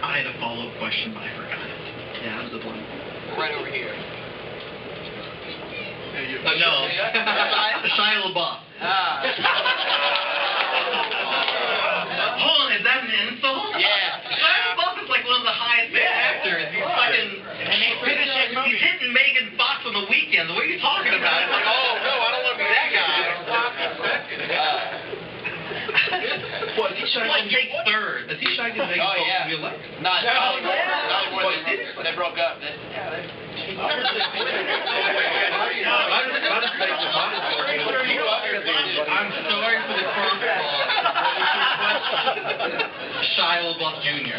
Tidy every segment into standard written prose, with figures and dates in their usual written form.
I had a follow-up question, but I forgot it. Yeah, that was the blank. Right over here. No. Shia LaBeouf. Hold on, is that an insult? Yeah. Shia LaBeouf is like one of the highest paid actors. He's fucking... He's hitting Megan Fox on the weekends. What are you talking about? It's like, Oh, no, I don't want to be that guy. what, is he shagging take third? Is he shagging Megan Fox to be elected? Not What, they broke up. I'm sorry for the curveball. Shia LaBeouf Jr.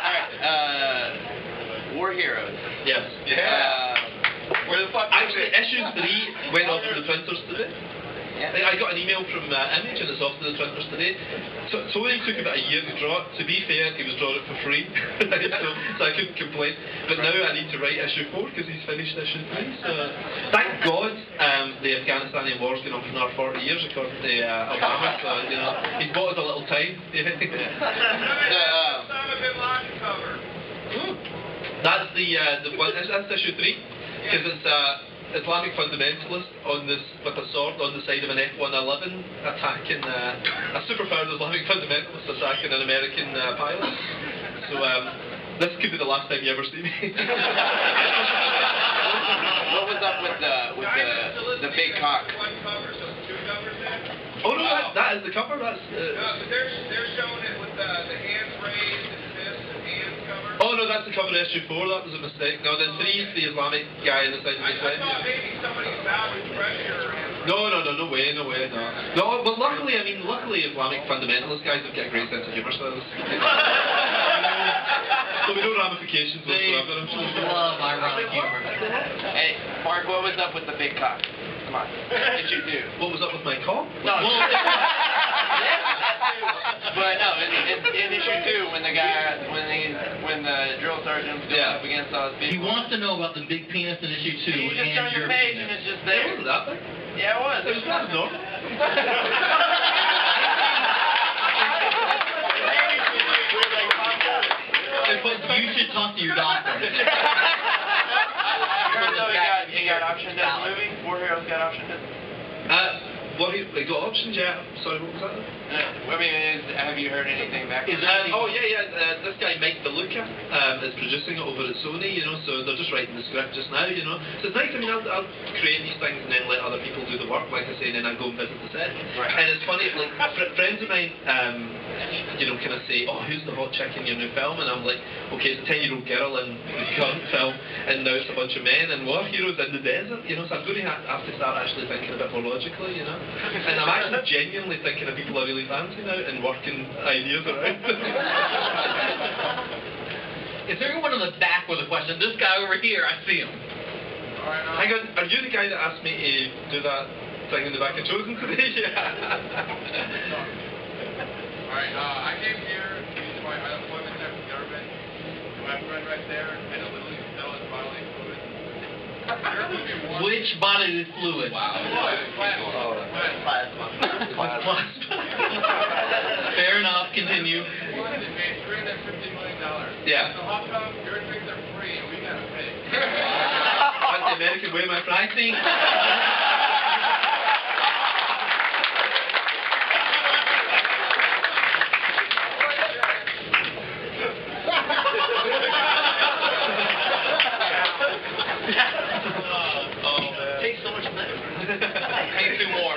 Alright, War Heroes. Yes. Where the fuck? Actually, issue 3 went off to the printers today. Yeah. I got an email from Image and it's off to the printers today. So it only took about a year to draw it. To be fair, he was drawing it for free, so I couldn't complain. But now I need to write issue 4 because he's finished issue 3. So thank God the Afghanistani war's going on for another 40 years according to Obama. So you know he's bought us a little time. Osama bin Laden cover. That's the one. That's issue 3 because it's Islamic fundamentalist on this with a sword on the side of an F-111 attacking a superpowered Islamic fundamentalist attacking an American pilot. So this could be the last time you ever see me. What was up with the big cock? One cover, so two covers in. Oh no, that is the cover. That's. They're showing it with the hands raised and fists and hands covered. Oh no, that's the cover of issue 4. That was a mistake. No, then 3 is the Islamic guy on the side of the I slide. thought maybe somebody's bowing pressure. No, way, no. No, but luckily Islamic fundamentalist guys have got a great sense of humour, so there'll be no ramifications whatsoever. I'm sure. Love ironic humor. Hey, Mark, what was up with the big cock? Come on. What did you do? What was up with my call? No. But no, in issue 2, when the drill sergeant's going up against all his He people. wants to know about the big penis in issue 2 You just and turn your the page penis. and it's just It there. wasn't that big. Yeah, it was. It was not normal. You should talk to your doctor. He got optioned as a movie? War Heroes got optioned as They got options, yeah. Sorry, what was that? I mean, have you heard anything back? This guy Mike DeLuca is producing it over at Sony, you know, so they're just writing the script just now, you know. So it's nice, I mean, I'll create these things and then let other people do the work, like I say, and then I go and visit the set. Right. And it's funny, like, friends of mine, you know, kind of say, oh, who's the hot chick in your new film? And I'm like, okay, it's a 10-year-old girl in the current film, and now it's a bunch of men and war heroes in the desert, you know, so I'm going to have to start actually thinking a bit more logically, you know. And I'm actually genuinely thinking of people I really fancy now and working ideas around. Is there anyone in the back with a question? This guy over here, I see him. Hang on, are you the guy that asked me to do that thing in the back of Chosen today? Alright, I came here to use my unemployment check from the government. My friend right there, and it literally sell his bodily fluid. Which bodily fluid? Fair enough, continue. They paid $350 million. Yeah. So how come your drinks are free and we gotta pay? That's the American way, my friend. I think... Takes so much better. Take 2 more.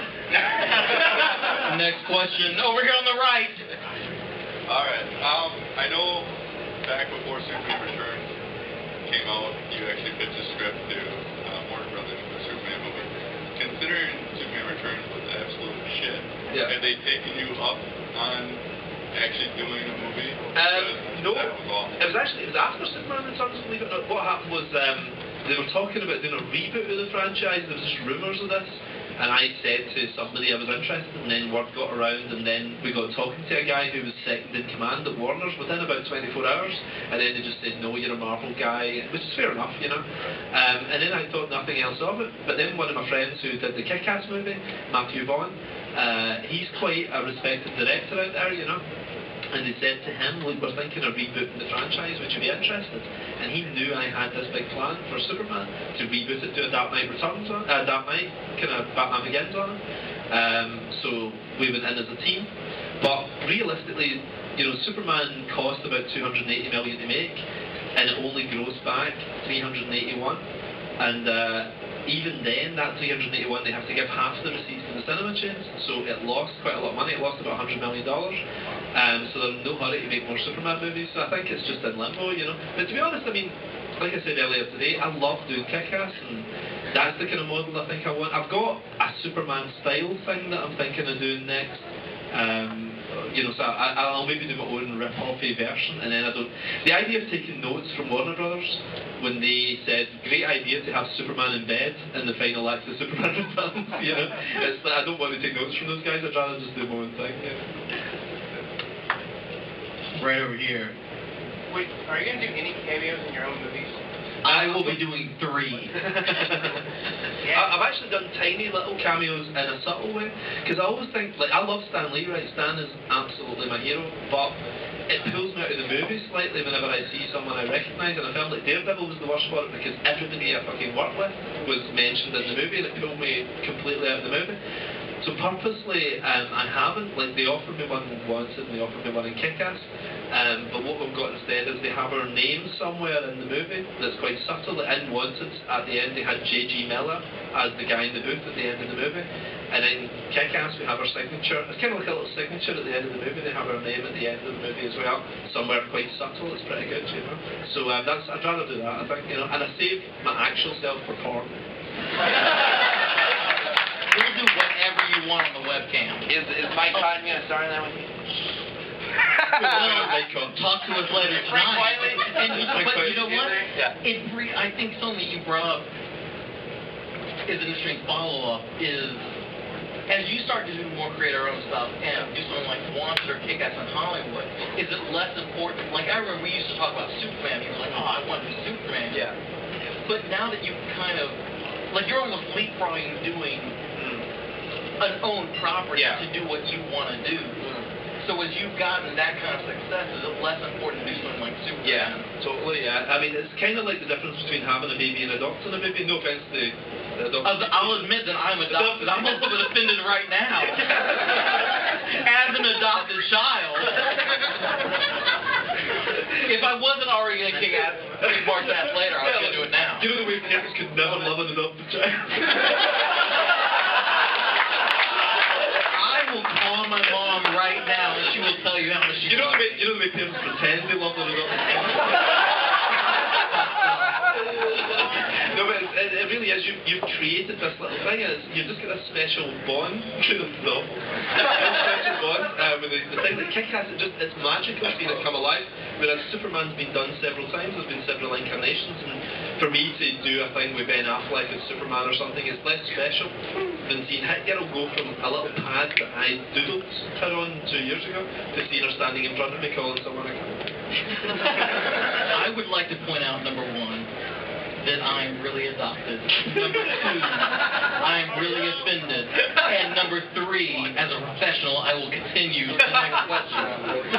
Next question. Over here on the right. Alright, I know back before Superman Returns came out, you actually pitched a script to Warner Brothers for the Superman movie. Considering Superman Returns was absolute shit, have they taken you up on actually doing a movie? No, that was awful. it was after Superman Returns, believe it or not. What happened was they were talking about doing a reboot of the franchise. There was just rumours of this. And I said to somebody I was interested, and then word got around, and then we got talking to a guy who was second in command at Warner's within about 24 hours, and then they just said, no, you're a Marvel guy, which is fair enough, you know. And then I thought nothing else of it, but then one of my friends who did the Kick-Ass movie, Matthew Vaughn, he's quite a respected director out there, you know. And they said to him, look, we're thinking of rebooting the franchise, would you be interested? And he knew I had this big plan for Superman, to reboot it, do a Dark Knight Returns on Dark Knight, kind of Batman Begins on it. So we went in as a team. But realistically, you know, Superman cost about $280 million to make, and it only grossed back $381. And even then, that $381, they have to give half the receipts to the cinema chains, so it lost quite a lot of money. It lost about $100 million. So they're in no hurry to make more Superman movies. So I think it's just in limbo, you know. But to be honest, I mean, like I said earlier today, I love doing Kick-Ass, and that's the kind of model I think I want. I've got a Superman style thing that I'm thinking of doing next. You know, so I'll maybe do my own rip-offy version, and then I don't. The idea of taking notes from Warner Brothers when they said, "Great idea to have Superman in bed in the final act of Superman Returns," you know, it's I don't want to take notes from those guys. I'd rather just do my own thing. You know? Right over here. Wait, are you going to do any cameos in your own movies? I will be doing 3. I've actually done tiny little cameos in a subtle way, because I always think, like, I love Stan Lee, right? Stan is absolutely my hero, but it pulls me out of the movie slightly whenever I see someone I recognise, and I felt like Daredevil was the worst for it, because everybody I fucking worked with was mentioned in the movie, and it pulled me completely out of the movie. So purposely, I haven't. Like, they offered me one once, and they offered me one in Kick-Ass. But what we've got instead is they have our name somewhere in the movie that's quite subtle. Like in Wanted, at the end, they had J.G. Miller as the guy in the booth at the end of the movie. And in Kick-Ass, we have our signature. It's kind of like a little signature at the end of the movie. They have our name at the end of the movie as well, somewhere quite subtle. It's pretty good, you know. So I'd rather do that, I think, you know. And I save my actual self for porn. We'll do whatever you want on the webcam. Is Mike Cotton going to star in that with you? Talk to us later tonight. And but you know what? Yeah. I think something that you brought up is an interesting follow-up is as you start to do more create our own stuff and do something like Wanted or Kick-Ass in Hollywood, is it less important? Like I remember we used to talk about Superman. You were like, oh, I want to do Superman. Yeah. But now that you kind of like you're almost leapfrogging doing an own property to do what you want to do. So as you've gotten that kind of success, is it less important to do something like Superman? Yeah, totally, yeah. I mean, it's kind of like the difference between having a baby and adopting a baby. No offense to the adoption. I'll admit that I'm adopted. I'm a little bit offended right now. As an adopted child. If I wasn't already going to kick ass, mark that later, I was going to do it now. You know the way parents could never love an adopted child? I will call my mom right now and she will tell you how much she You know the way parents pretend they love an adopted child? No, but it really is. You've created this little thing. You've just got a special bond to the film. A special bond with the thing that Kick-Ass, it's magical seeing it come alive. Whereas Superman's been done several times. There's been several incarnations. And for me to do a thing with Ben Affleck as Superman or something is less special than seeing Hit Girl go from a little pad that I doodled her on 2 years ago to seeing her standing in front of me calling someone a cunt. I would like to point out, number 1, that I'm really adopted. Number 2, I'm really offended. And number 3, as a professional, I will continue to the next question.